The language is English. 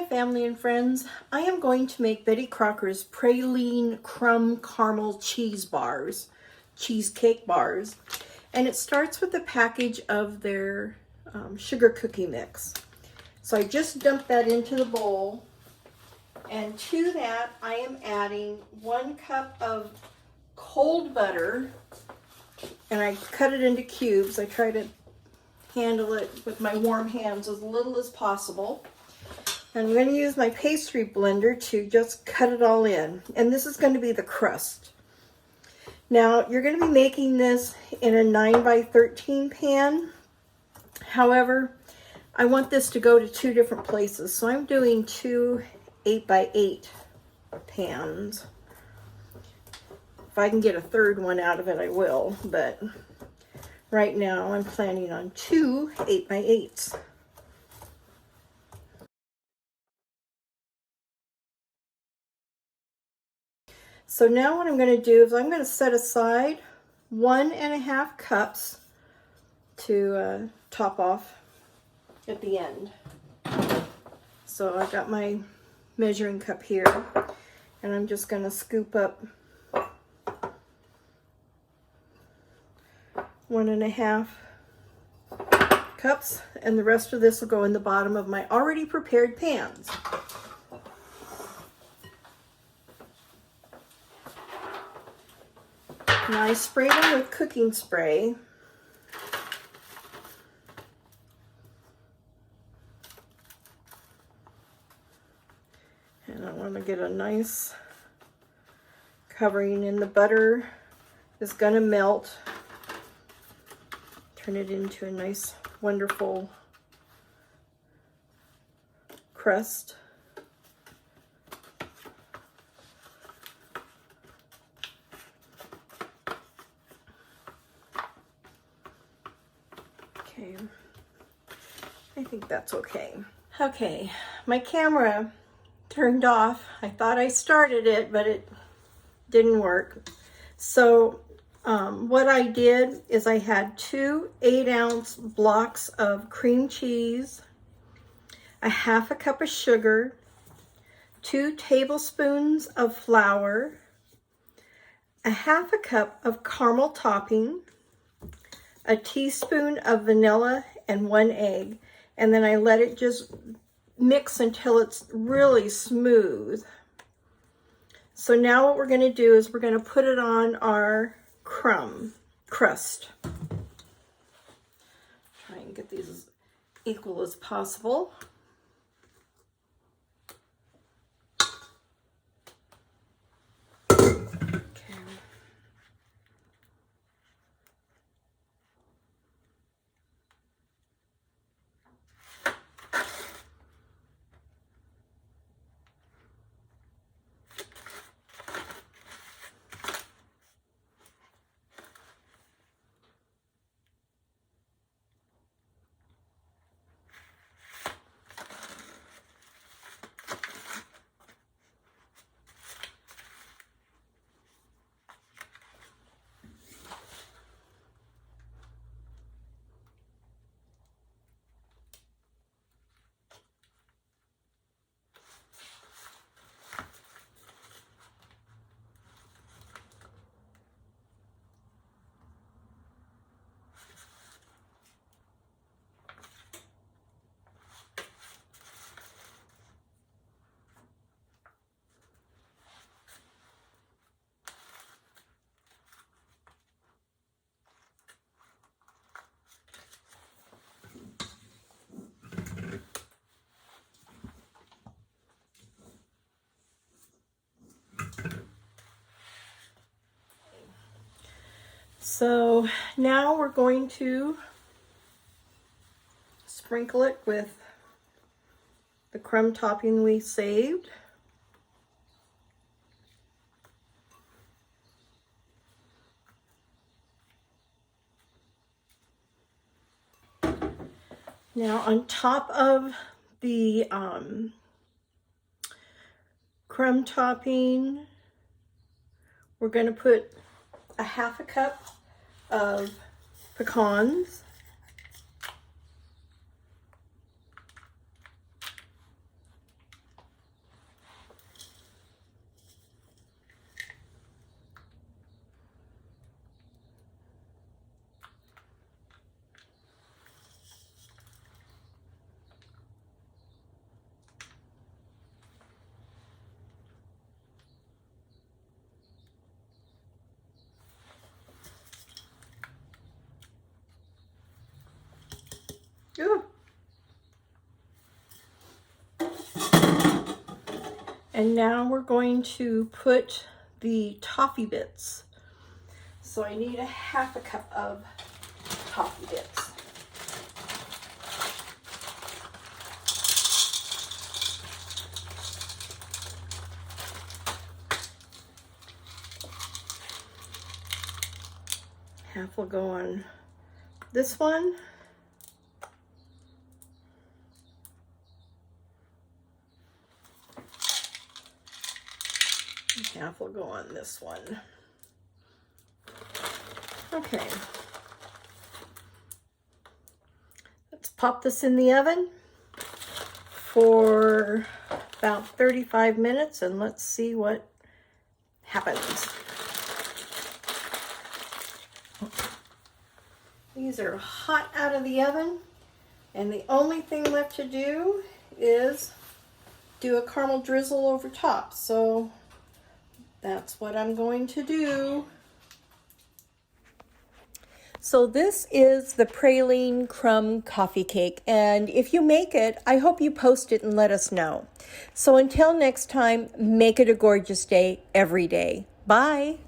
Hi family and friends, I am going to make Betty Crocker's Praline Crumb Caramel Cheesecake bars. And it starts with a package of their sugar cookie mix. So I just dumped that into the bowl. And to that I am adding 1 cup of cold butter. And I cut it into cubes. I try to handle it with my warm hands as little as possible. I'm going to use my pastry blender to just cut it all in. And this is going to be the crust. Now, you're going to be making this in a 9x13 pan. However, I want this to go to 2 different places. So I'm doing 2 8x8 pans. If I can get a third one out of it, I will. But right now, I'm planning on 2 8x8s. So now what I'm going to do is I'm going to set aside 1.5 cups to top off at the end. So I've got my measuring cup here, and I'm just going to scoop up 1.5 cups, and the rest of this will go in the bottom of my already prepared pans. Now I spray them with cooking spray. And I want to get a nice covering, and the butter is going to melt. Turn it into a nice, wonderful crust. Okay, I think that's okay. Okay, my camera turned off. I thought I started it, but it didn't work. So what I did is I had 2 8-ounce blocks of cream cheese, a 1/2 cup of sugar, 2 tablespoons of flour, a 1/2 cup of caramel topping, a teaspoon of vanilla, and 1 egg. And then I let it just mix until it's really smooth. So now what we're going to do is we're going to put it on our crust. Try and get these as equal as possible. So now we're going to sprinkle it with the crumb topping we saved. Now on top of the crumb topping, we're going to put a 1/2 cup of pecans, And now we're going to put the toffee bits. So I need a half a cup of toffee bits. Half will go on this one. Half will go on this one. Okay. Let's pop this in the oven for about 35 minutes and let's see what happens. These are hot out of the oven, and the only thing left to do is do a caramel drizzle over top. So that's what I'm going to do. So this is the Praline Crumb coffee cake, and if you make it, I hope you post it and let us know. So until next time, make it a gorgeous day every day. Bye.